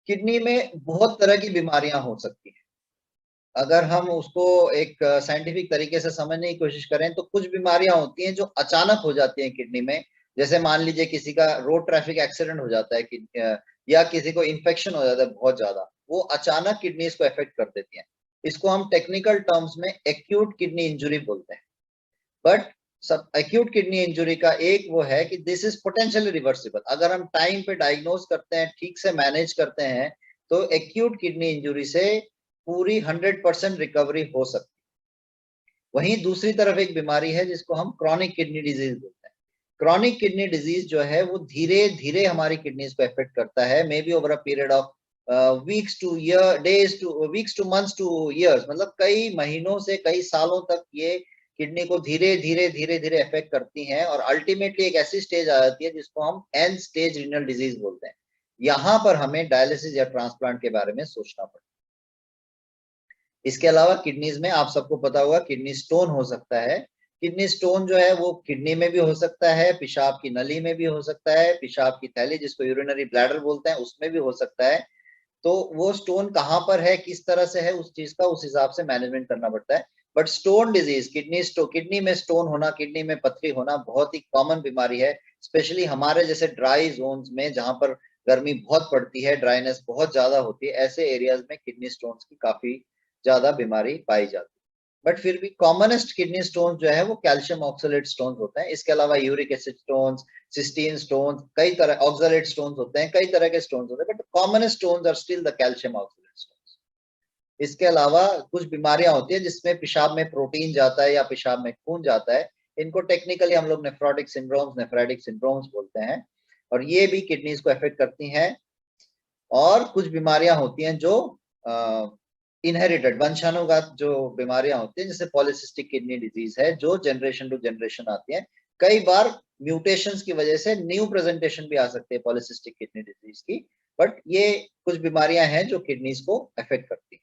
Kidney में बहुत तरह की बीमारियां हो सकती हैं। अगर हम उसको एक साइंटिफिक तरीके से समझने की कोशिश करें तो कुछ बीमारियां होती हैं जो अचानक हो जाती हैं किडनी में। जैसे मान लीजिए किसी का रोड ट्रैफिक एक्सीडेंट हो जाता है कि या किसी को इन्फेक्शन हो जाता है बहुत ज्यादा, वो अचानक किडनीज को अफेक्ट कर देती हैं। इसको हम टेक्निकल टर्म्स में एक्यूट किडनी इंजुरी बोलते हैं। बट सब एक्यूट किडनी इंजुरी का एक वो है कि दिस इज पोटेंशियली रिवर्सिबल। अगर हम टाइम पे डायग्नोज करते हैं, ठीक से मैनेज करते हैं, तो एक्यूट किडनी इंजुरी से पूरी 100% रिकवरी हो सकती है। वहीं दूसरी तरफ एक बीमारी है जिसको हम क्रॉनिक किडनी डिजीज बोलते हैं। क्रॉनिक किडनी डिजीज जो है वो धीरे धीरे हमारी किडनीज को अफेक्ट करता है, may be over a period of weeks two months two years, मतलब कई महीनों से कई सालों तक ये किडनी को धीरे धीरे धीरे धीरे अफेक्ट करती हैं और अल्टीमेटली एक ऐसी स्टेज आ जाती है जिसको हम एंड स्टेज रीनल डिजीज बोलते हैं। यहां पर हमें डायलिसिस या ट्रांसप्लांट के बारे में सोचना पड़ता है। इसके अलावा किडनीज में आप सबको पता होगा किडनी स्टोन हो सकता है। किडनी स्टोन जो है वो किडनी में भी हो सकता है, पेशाब की नली में भी हो सकता है, पेशाब की थैली जिसको यूरिनरी ब्लैडर बोलते हैं उसमें भी हो सकता है। तो वो स्टोन कहाँ पर है, किस तरह से है, उस चीज का उस हिसाब से मैनेजमेंट करना पड़ता है। बट स्टोन डिजीज, किडनी में स्टोन होना, किडनी में पथरी होना बहुत ही कॉमन बीमारी है। स्पेशली हमारे जैसे ड्राई जोन्स में जहां पर गर्मी बहुत पड़ती है, ड्राइनेस बहुत ज्यादा होती है, ऐसे एरियाज में किडनी स्टोन्स की काफी ज्यादा बीमारी पाई जाती है। बट फिर भी कॉमनेस्ट किडनी स्टोन जो है वो कैल्शियम ऑक्सलेट स्टोन होते हैं। इसके अलावा uric acid stone, cysteine stone, कई तरह ऑक्सलेट स्टोन होते हैं, कई तरह के स्टोन होते हैं, but common stone are still the calcium oxalate stone. इसके अलावा कुछ बीमारियां होती है जिसमें पेशाब में प्रोटीन जाता है या पेशाब में खून जाता है। इनको टेक्निकली हम लोग नेफ्रोटिक सिंड्रोम्स, नेफ्राइटिक सिंड्रोम्स बोलते हैं, और ये भी किडनीज को अफेक्ट करती हैं। और कुछ बीमारियां होती हैं जो इनहेरिटेड, वंशानुगत जो बीमारियां होती हैं, जैसे पॉलीसिस्टिक किडनी डिजीज है जो जनरेशन टू जनरेशन आती है। कई बार म्यूटेशंस की वजह से न्यू प्रेजेंटेशन भी आ सकते हैं पॉलीसिस्टिक किडनी डिजीज की। बट ये कुछ बीमारियां हैं जो किडनीज को अफेक्ट करती हैं।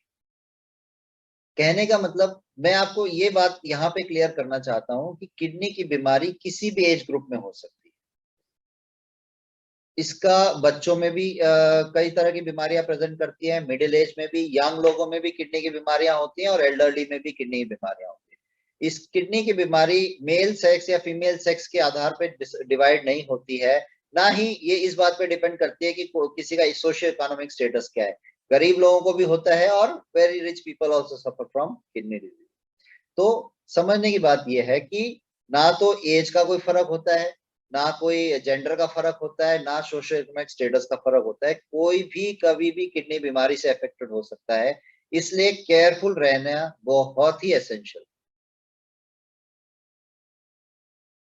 कहने का मतलब मैं आपको ये बात यहाँ पे क्लियर करना चाहता हूँ कि किडनी की बीमारी किसी भी एज ग्रुप में हो सकती है। इसका बच्चों में भी कई तरह की बीमारियां प्रेजेंट करती है, मिडिल एज में भी, यंग लोगों में भी किडनी की बीमारियां होती हैं और एल्डरली में भी किडनी की बीमारियां होती हैं। इस किडनी की बीमारी मेल सेक्स या फीमेल सेक्स के आधार पर डिवाइड नहीं होती है, ना ही ये इस बात पे डिपेंड करती है कि किसी का सोशियो इकोनॉमिक स्टेटस क्या है। गरीब लोगों को भी होता है और very rich people also suffer from kidney disease. तो समझने की बात यह है कि ना तो एज का कोई फर्क होता है, ना कोई जेंडर का फर्क होता है, ना सोशल इकोनॉमिक स्टेटस का फर्क होता है, कोई भी कभी भी किडनी बीमारी से अफेक्टेड हो सकता है। इसलिए केयरफुल रहना बहुत ही एसेंशियल।